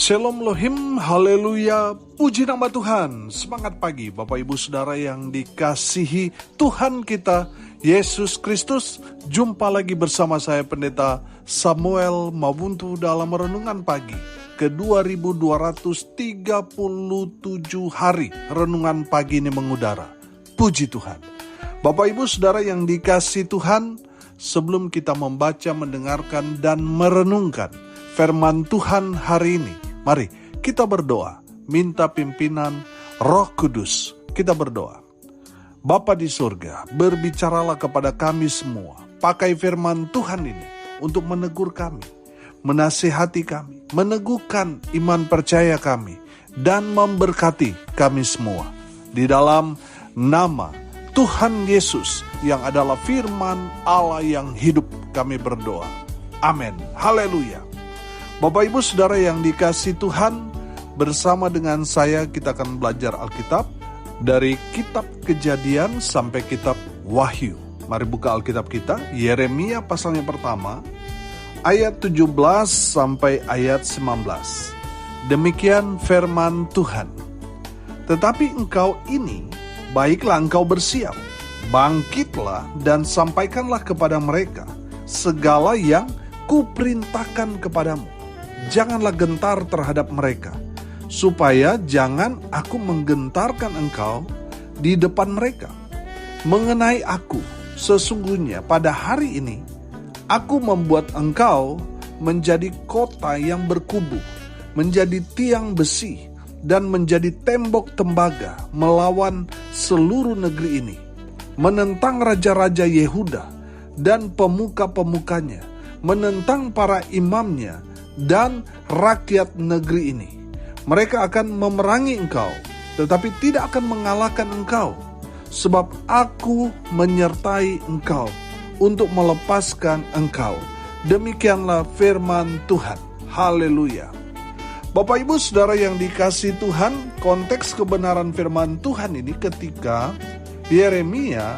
Shalom Lohim, haleluya, puji nama Tuhan. Semangat pagi Bapak Ibu Saudara yang dikasihi Tuhan kita Yesus Kristus. Jumpa lagi bersama saya Pendeta Samuel Mabuntu dalam Renungan Pagi ke 2237 hari Renungan Pagi ini mengudara. Puji Tuhan. Bapak Ibu Saudara yang dikasihi Tuhan, sebelum kita membaca, mendengarkan, dan merenungkan firman Tuhan hari ini, mari kita berdoa, minta pimpinan Roh Kudus. Kita berdoa. Bapa di surga, berbicaralah kepada kami semua. Pakai firman Tuhan ini untuk menegur kami, menasihati kami, meneguhkan iman percaya kami, dan memberkati kami semua. Di dalam nama Tuhan Yesus yang adalah firman Allah yang hidup, kami berdoa. Amin. Haleluya. Bapak Ibu Saudara yang dikasihi Tuhan, bersama dengan saya kita akan belajar Alkitab dari kitab Kejadian sampai kitab Wahyu. Mari buka Alkitab kita, Yeremia pasal yang pertama, ayat 17 sampai ayat 19. Demikian firman Tuhan. Tetapi engkau ini, baiklah engkau bersiap, bangkitlah dan sampaikanlah kepada mereka segala yang kuperintahkan kepadamu. Janganlah gentar terhadap mereka, supaya jangan aku menggentarkan engkau di depan mereka. Mengenai aku, sesungguhnya pada hari ini, aku membuat engkau menjadi kota yang berkubu, menjadi tiang besi, dan menjadi tembok tembaga melawan seluruh negeri ini, menentang raja-raja Yehuda dan pemuka-pemukanya, menentang para imamnya, dan rakyat negeri ini. Mereka akan memerangi engkau, tetapi tidak akan mengalahkan engkau, sebab aku menyertai engkau untuk melepaskan engkau. Demikianlah firman Tuhan. Haleluya. Bapak Ibu Saudara yang dikasihi Tuhan, konteks kebenaran firman Tuhan ini ketika Yeremia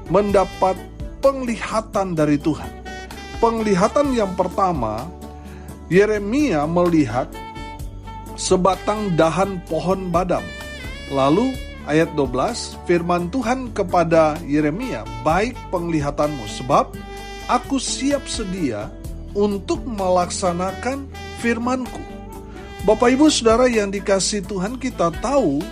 mendapat penglihatan dari Tuhan. Penglihatan yang pertama, Yeremia melihat sebatang dahan pohon badam. Lalu ayat 12, firman Tuhan kepada Yeremia, baik penglihatanmu, sebab aku siap sedia untuk melaksanakan firmanku. Bapak Ibu Saudara yang dikasihi Tuhan, kita tahu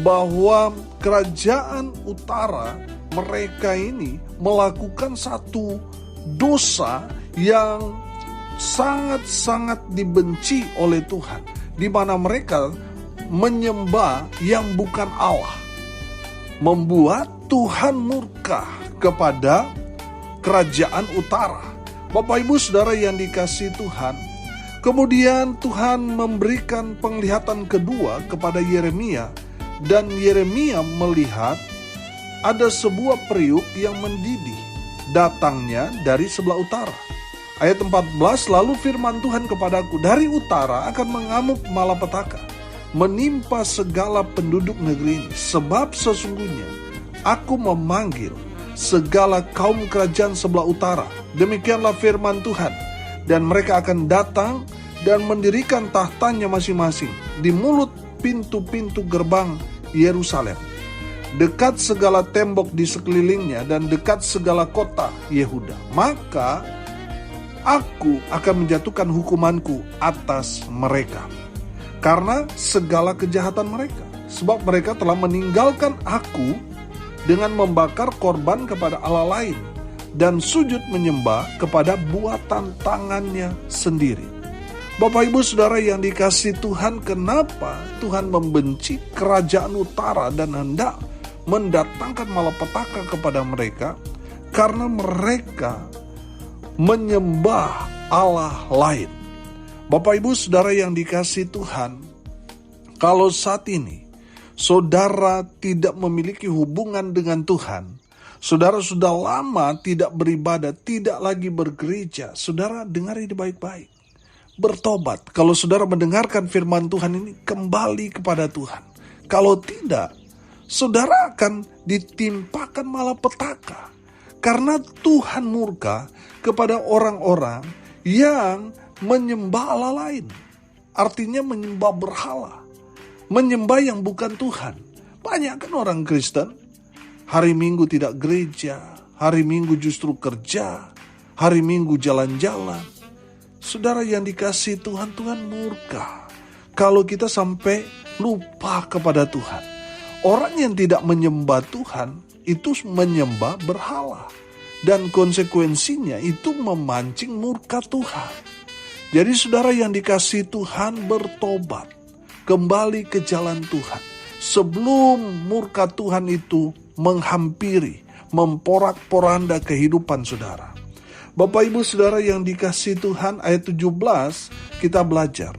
bahwa kerajaan utara mereka ini melakukan satu dosa yang sangat-sangat dibenci oleh Tuhan, di mana mereka menyembah yang bukan Allah, membuat Tuhan murka kepada kerajaan utara. Bapak Ibu Saudara yang dikasihi Tuhan, kemudian Tuhan memberikan penglihatan kedua kepada Yeremia, dan Yeremia melihat ada sebuah periuk yang mendidih, datangnya dari sebelah utara. Ayat 14, lalu firman Tuhan kepadaku, dari utara akan mengamuk malapetaka, menimpa segala penduduk negeri ini, sebab sesungguhnya aku memanggil segala kaum kerajaan sebelah utara. Demikianlah firman Tuhan, dan mereka akan datang dan mendirikan tahtanya masing-masing di mulut pintu-pintu gerbang Yerusalem, dekat segala tembok di sekelilingnya dan dekat segala kota Yehuda. Maka aku akan menjatuhkan hukumanku atas mereka karena segala kejahatan mereka, sebab mereka telah meninggalkan aku dengan membakar korban kepada Allah lain dan sujud menyembah kepada buatan tangannya sendiri. Bapak Ibu Saudara yang dikasihi Tuhan, kenapa Tuhan membenci kerajaan utara dan hendak mendatangkan malapetaka kepada mereka? Karena mereka menyembah Allah lain. Bapak Ibu Saudara yang dikasihi Tuhan, kalau saat ini saudara tidak memiliki hubungan dengan Tuhan, saudara sudah lama tidak beribadah, tidak lagi bergereja, saudara dengar ini baik-baik. Bertobat. Kalau saudara mendengarkan firman Tuhan ini, kembali kepada Tuhan. Kalau tidak, saudara akan ditimpakan malapetaka. Karena Tuhan murka kepada orang-orang yang menyembah Allah lain. artinya menyembah berhala, menyembah yang bukan Tuhan. Banyak kan orang Kristen, hari Minggu tidak gereja, hari Minggu justru kerja, hari Minggu jalan-jalan. Saudara yang dikasihi Tuhan, Tuhan murka kalau kita sampai lupa kepada Tuhan. Orang yang tidak menyembah Tuhan itu menyembah berhala. Dan konsekuensinya itu memancing murka Tuhan. Jadi saudara yang dikasihi Tuhan, bertobat, kembali ke jalan Tuhan. Sebelum murka Tuhan itu menghampiri, memporak-poranda kehidupan saudara. Bapak Ibu Saudara yang dikasihi Tuhan, ayat 17 kita belajar.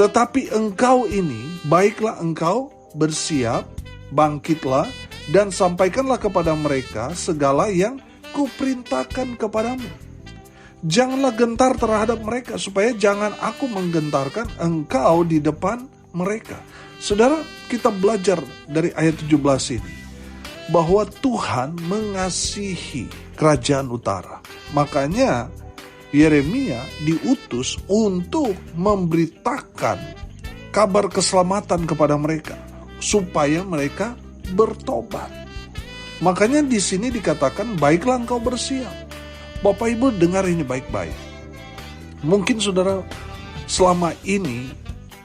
Tetapi engkau ini, baiklah engkau bersiap, bangkitlah, dan sampaikanlah kepada mereka segala yang kuperintahkan kepadamu. Janganlah gentar terhadap mereka, supaya jangan aku menggentarkan engkau di depan mereka. Saudara, kita belajar dari ayat 17 ini, bahwa Tuhan mengasihi kerajaan utara. Makanya Yeremia diutus untuk memberitakan kabar keselamatan kepada mereka, supaya mereka bertobat. Makanya di sini dikatakan, baiklah engkau bersiap. Bapak Ibu dengar ini baik-baik. Mungkin saudara selama ini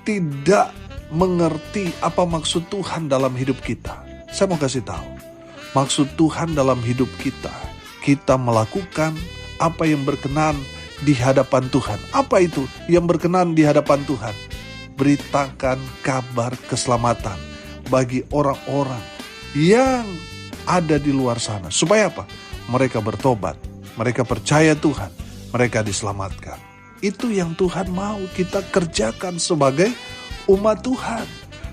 tidak mengerti apa maksud Tuhan dalam hidup kita. Saya mau kasih tahu. Maksud Tuhan dalam hidup kita, kita melakukan apa yang berkenan di hadapan Tuhan. Apa itu yang berkenan di hadapan Tuhan? Beritakan kabar keselamatan bagi orang-orang yang ada di luar sana. Supaya apa? Mereka bertobat, mereka percaya Tuhan, mereka diselamatkan. Itu yang Tuhan mau kita kerjakan sebagai umat Tuhan.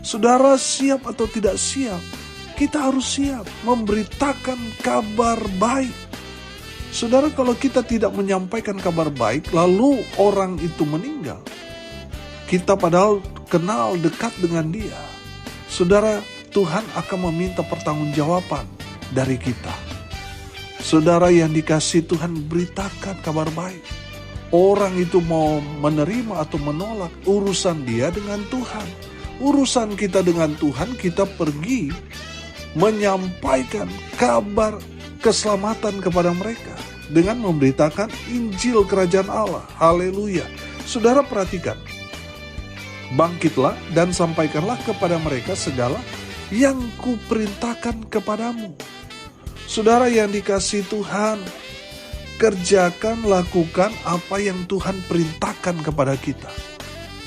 Saudara siap atau tidak siap? Kita harus siap memberitakan kabar baik. Saudara, kalau kita tidak menyampaikan kabar baik, lalu orang itu meninggal, kita padahal kenal dekat dengan dia, saudara, Tuhan akan meminta pertanggungjawaban dari kita. Saudara yang dikasihi Tuhan, beritakan kabar baik. Orang itu mau menerima atau menolak, urusan dia dengan Tuhan. Urusan kita dengan Tuhan, kita pergi menyampaikan kabar keselamatan kepada mereka dengan memberitakan Injil Kerajaan Allah. Haleluya. Saudara perhatikan, bangkitlah dan sampaikanlah kepada mereka segala yang kuperintahkan kepadamu. Saudara yang dikasihi Tuhan, kerjakan, lakukan apa yang Tuhan perintahkan kepada kita.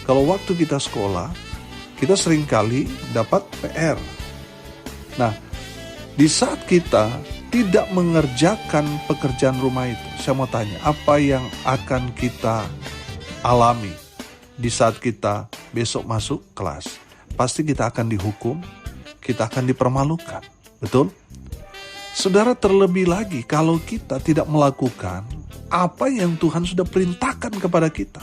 Kalau waktu kita sekolah, kita seringkali dapat PR. Nah, di saat kita tidak mengerjakan pekerjaan rumah itu, saya mau tanya, apa yang akan kita alami di saat kita besok masuk kelas? Pasti kita akan dihukum, kita akan dipermalukan, betul? Saudara, terlebih lagi kalau kita tidak melakukan apa yang Tuhan sudah perintahkan kepada kita,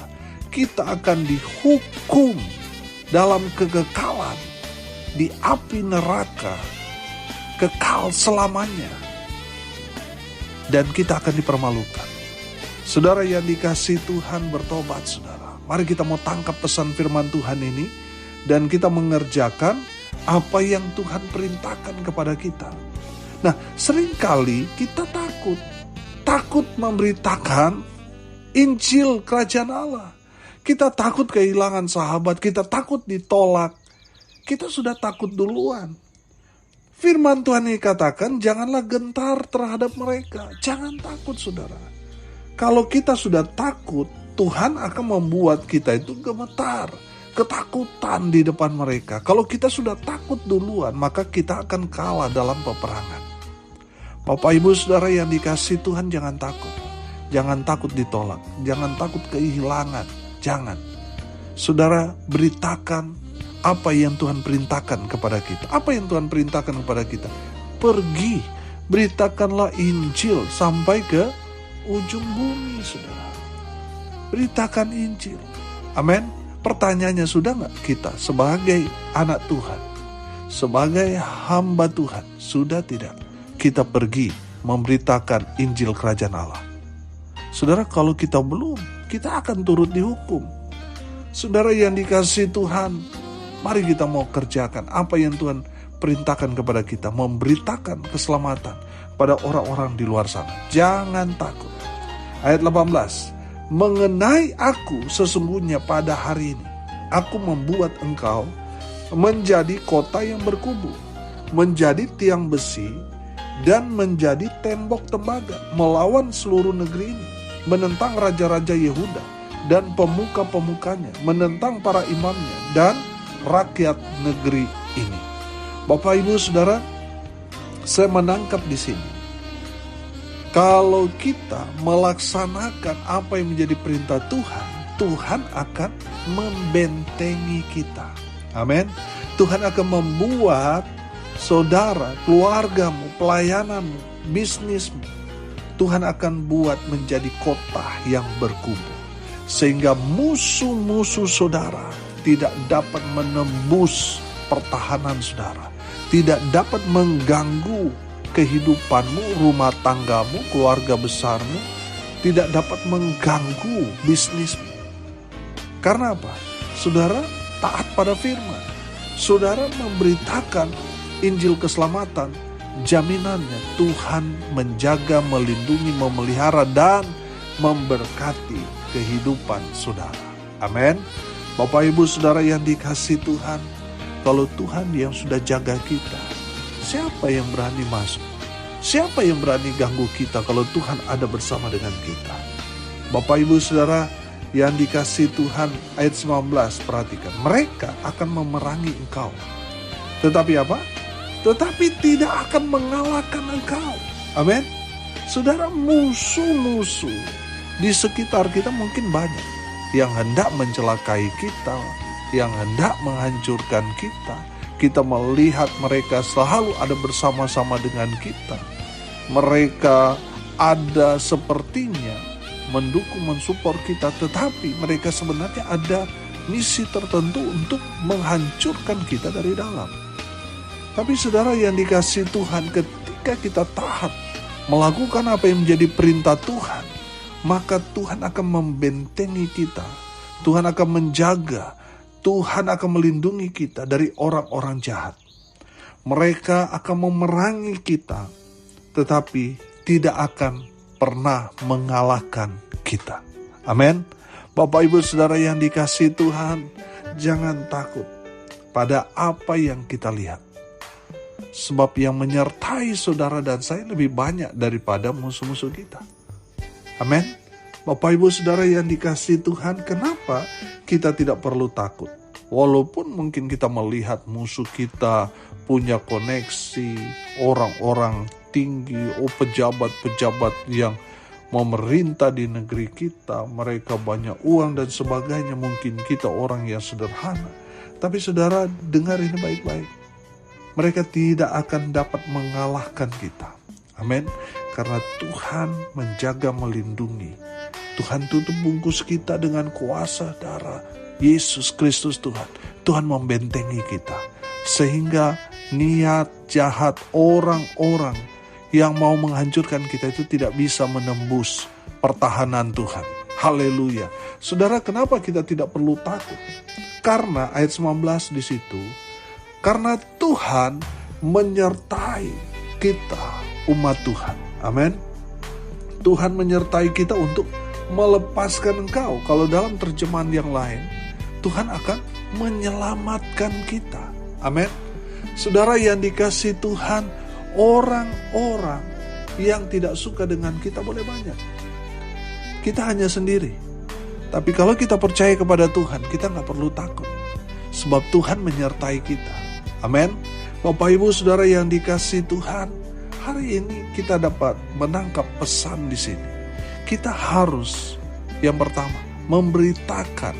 kita akan dihukum dalam kekekalan di api neraka, kekal selamanya. Dan kita akan dipermalukan. Saudara yang dikasihi Tuhan, bertobat saudara. Mari kita mau tangkap pesan firman Tuhan ini, dan kita mengerjakan apa yang Tuhan perintahkan kepada kita. Nah, seringkali kita takut memberitakan Injil Kerajaan Allah. Kita takut kehilangan sahabat, kita takut ditolak. Kita sudah takut duluan. Firman Tuhan ini katakan, janganlah gentar terhadap mereka. Jangan takut saudara. Kalau kita sudah takut, Tuhan akan membuat kita itu gemetar, ketakutan di depan mereka. Kalau kita sudah takut duluan, maka kita akan kalah dalam peperangan. Bapak Ibu Saudara yang dikasihi Tuhan, jangan takut. Jangan takut ditolak, jangan takut kehilangan, jangan. Saudara, beritakan apa yang Tuhan perintahkan kepada kita. Apa yang Tuhan perintahkan kepada kita? Pergi, beritakanlah Injil sampai ke ujung bumi, saudara. Beritakan Injil. Amin. Pertanyaannya, sudah gak kita sebagai anak Tuhan, sebagai hamba Tuhan, sudah tidak kita pergi memberitakan Injil Kerajaan Allah? Saudara, kalau kita belum, kita akan turut dihukum. Saudara yang dikasihi Tuhan, mari kita mau kerjakan apa yang Tuhan perintahkan kepada kita, memberitakan keselamatan pada orang-orang di luar sana. Jangan takut. Ayat 18, mengenai aku sesungguhnya pada hari ini, aku membuat engkau menjadi kota yang berkubu, menjadi tiang besi, dan menjadi tembok tembaga, melawan seluruh negeri ini, menentang raja-raja Yehuda dan pemuka-pemukanya, menentang para imamnya dan rakyat negeri ini. Bapak, Ibu, Saudara, saya menangkap di sini, kalau kita melaksanakan apa yang menjadi perintah Tuhan, Tuhan akan membentengi kita. Amin. Tuhan akan membuat saudara, keluargamu, pelayananmu, bisnismu, Tuhan akan buat menjadi kota yang berkubu. Sehingga musuh-musuh saudara tidak dapat menembus pertahanan saudara, tidak dapat mengganggu kehidupanmu, rumah tanggamu, keluarga besarmu, tidak dapat mengganggu bisnismu. Karena apa? Saudara taat pada firman. Saudara memberitakan Injil keselamatan, jaminannya Tuhan menjaga, melindungi, memelihara, dan memberkati kehidupan saudara. Amin. Bapak, Ibu, Saudara yang dikasihi Tuhan, kalau Tuhan yang sudah jaga kita, siapa yang berani masuk? Siapa yang berani ganggu kita kalau Tuhan ada bersama dengan kita? Bapak, Ibu, Saudara yang dikasihi Tuhan, ayat 19, perhatikan. Mereka akan memerangi engkau. Tetapi apa? Tetapi tidak akan mengalahkan engkau. Amin. Saudara, musuh-musuh di sekitar kita mungkin banyak yang hendak mencelakai kita, yang hendak menghancurkan kita. Kita melihat mereka selalu ada bersama-sama dengan kita. Mereka ada sepertinya mendukung, mensupport kita, tetapi mereka sebenarnya ada misi tertentu untuk menghancurkan kita dari dalam. Tapi saudara yang dikasihi Tuhan, ketika kita taat melakukan apa yang menjadi perintah Tuhan, maka Tuhan akan membentengi kita. Tuhan akan menjaga, Tuhan akan melindungi kita dari orang-orang jahat. Mereka akan memerangi kita, tetapi tidak akan pernah mengalahkan kita. Amin. Bapak, Ibu, Saudara yang dikasihi Tuhan, jangan takut pada apa yang kita lihat. Sebab yang menyertai saudara dan saya lebih banyak daripada musuh-musuh kita. Amin. Bapak, Ibu, Saudara yang dikasihi Tuhan, kenapa kita tidak perlu takut? Walaupun mungkin kita melihat musuh kita punya koneksi, orang-orang tinggi, pejabat-pejabat yang memerintah di negeri kita, mereka banyak uang dan sebagainya, mungkin kita orang yang sederhana. Tapi saudara, dengar ini baik-baik. Mereka tidak akan dapat mengalahkan kita. Amin. Karena Tuhan menjaga, melindungi. Tuhan tutup bungkus kita dengan kuasa darah Yesus Kristus Tuhan. Tuhan membentengi kita. Sehingga niat jahat orang-orang yang mau menghancurkan kita itu tidak bisa menembus pertahanan Tuhan. Haleluya. Saudara, kenapa kita tidak perlu takut? Karena ayat 19 di situ, karena Tuhan menyertai kita, umat Tuhan. Amin. Tuhan menyertai kita untuk melepaskan engkau. Kalau dalam terjemahan yang lain, Tuhan akan menyelamatkan kita. Amin. Saudara yang dikasihi Tuhan, orang-orang yang tidak suka dengan kita boleh banyak. Kita hanya sendiri. Tapi kalau kita percaya kepada Tuhan, kita gak perlu takut. Sebab Tuhan menyertai kita. Amin. Bapak, Ibu, Saudara yang dikasihi Tuhan, hari ini kita dapat menangkap pesan di sini. Kita harus, yang pertama, memberitakan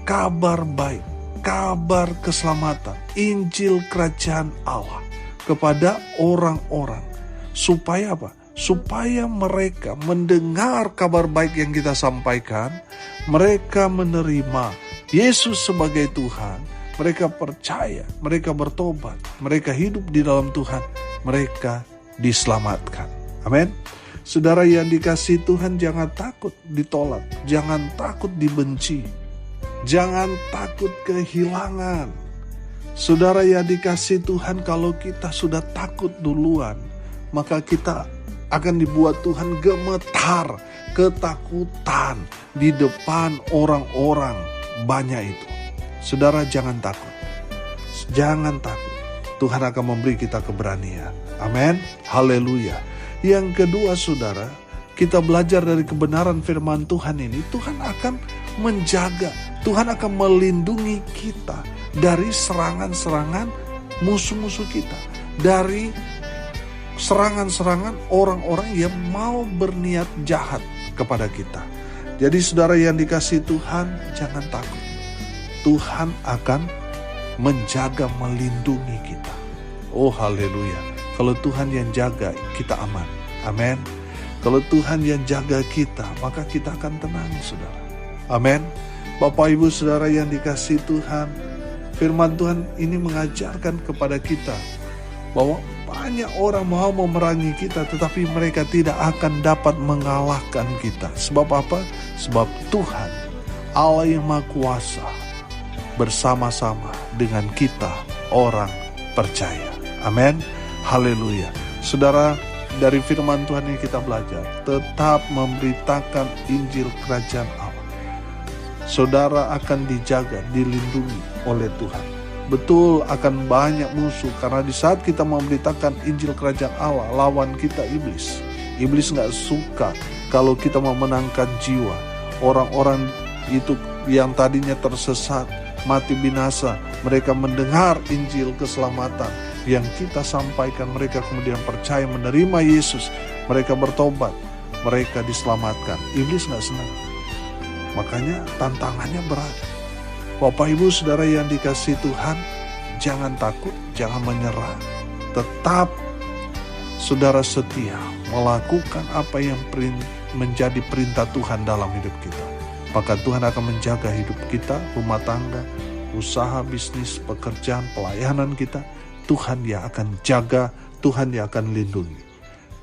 kabar baik, kabar keselamatan, Injil Kerajaan Allah kepada orang-orang. Supaya apa? Supaya mereka mendengar kabar baik yang kita sampaikan, mereka menerima Yesus sebagai Tuhan, mereka percaya, mereka bertobat, mereka hidup di dalam Tuhan, mereka diselamatkan. Amin. Saudara yang dikasihi Tuhan, jangan takut ditolak, jangan takut dibenci. Jangan takut kehilangan. Saudara yang dikasihi Tuhan, kalau kita sudah takut duluan, maka kita akan dibuat Tuhan gemetar, ketakutan di depan orang-orang banyak itu. Saudara, jangan takut. Jangan takut. Tuhan akan memberi kita keberanian. Amin. Haleluya. Yang kedua, saudara, kita belajar dari kebenaran firman Tuhan ini. Tuhan akan menjaga, Tuhan akan melindungi kita dari serangan-serangan musuh-musuh kita, dari serangan-serangan orang-orang yang mau berniat jahat kepada kita. Jadi saudara yang dikasihi Tuhan, jangan takut. Tuhan akan menjaga, melindungi kita. Oh haleluya. Kalau Tuhan yang jaga, kita aman. Amin. Kalau Tuhan yang jaga kita, maka kita akan tenang, saudara. Amin. Bapak Ibu Saudara yang dikasihi Tuhan, firman Tuhan ini mengajarkan kepada kita bahwa banyak orang mau memerangi kita, tetapi mereka tidak akan dapat mengalahkan kita. Sebab apa? Sebab Tuhan, Allah yang Maha Kuasa, bersama-sama dengan kita orang percaya. Amin. Haleluya. Saudara, dari firman Tuhan ini kita belajar, tetap memberitakan Injil Kerajaan Allah. Saudara akan dijaga, dilindungi oleh Tuhan. Betul akan banyak musuh, karena di saat kita memberitakan Injil Kerajaan Allah, lawan kita iblis. Iblis gak suka kalau kita memenangkan jiwa. Orang-orang itu yang tadinya tersesat, mati binasa, mereka mendengar Injil keselamatan yang kita sampaikan, mereka kemudian percaya, menerima Yesus, mereka bertobat, mereka diselamatkan. Iblis gak senang. Makanya tantangannya berat. Bapak Ibu Saudara yang dikasihi Tuhan, jangan takut, jangan menyerah. Tetap saudara setia melakukan apa yang menjadi perintah Tuhan dalam hidup kita. Maka Tuhan akan menjaga hidup kita, rumah tangga, usaha, bisnis, pekerjaan, pelayanan kita. Tuhan yang akan jaga, Tuhan yang akan lindungi.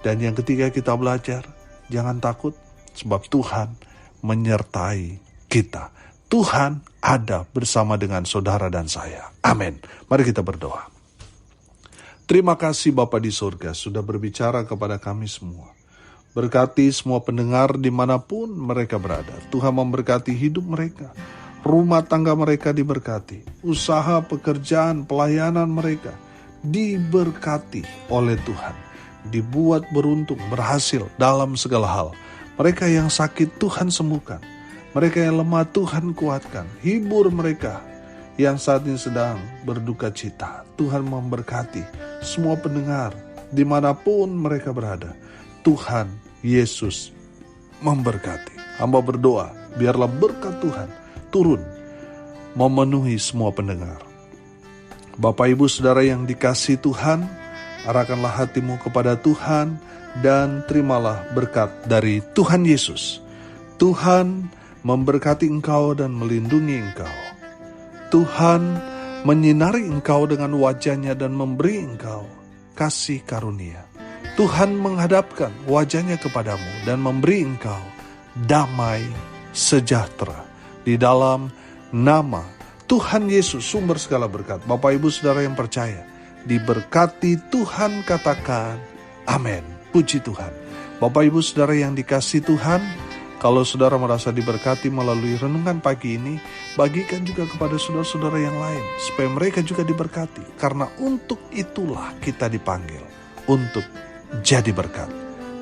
Dan yang ketiga kita belajar, jangan takut, sebab Tuhan menyertai kita. Tuhan ada bersama dengan saudara dan saya. Amin. Mari kita berdoa. Terima kasih Bapa di surga sudah berbicara kepada kami semua. Berkati semua pendengar dimanapun mereka berada. Tuhan memberkati hidup mereka. Rumah tangga mereka diberkati. Usaha, pekerjaan, pelayanan mereka diberkati oleh Tuhan. Dibuat beruntung, berhasil dalam segala hal. Mereka yang sakit Tuhan sembuhkan. Mereka yang lemah Tuhan kuatkan. Hibur mereka yang saat ini sedang berduka cita. Tuhan memberkati semua pendengar dimanapun mereka berada. Tuhan Yesus memberkati. Hamba berdoa, biarlah berkat Tuhan turun memenuhi semua pendengar. Bapak Ibu Saudara yang dikasihi Tuhan, arahkanlah hatimu kepada Tuhan dan terimalah berkat dari Tuhan Yesus. Tuhan memberkati engkau dan melindungi engkau. Tuhan menyinari engkau dengan wajahnya dan memberi engkau kasih karunia. Tuhan menghadapkan wajahnya kepadamu dan memberi engkau damai sejahtera. Di dalam nama Tuhan Yesus, sumber segala berkat. Bapak Ibu Saudara yang percaya, diberkati Tuhan, katakan amin. Puji Tuhan. Bapak Ibu Saudara yang dikasihi Tuhan, kalau saudara merasa diberkati melalui renungan pagi ini, bagikan juga kepada saudara-saudara yang lain, supaya mereka juga diberkati. Karena untuk itulah kita dipanggil, untuk jadi berkat.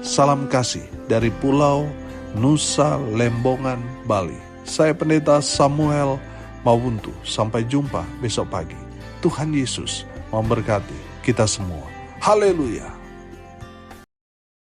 Salam kasih dari Pulau Nusa Lembongan, Bali. Saya Pendeta Samuel Mawuntu. Sampai jumpa besok pagi. Tuhan Yesus memberkati kita semua. Haleluya.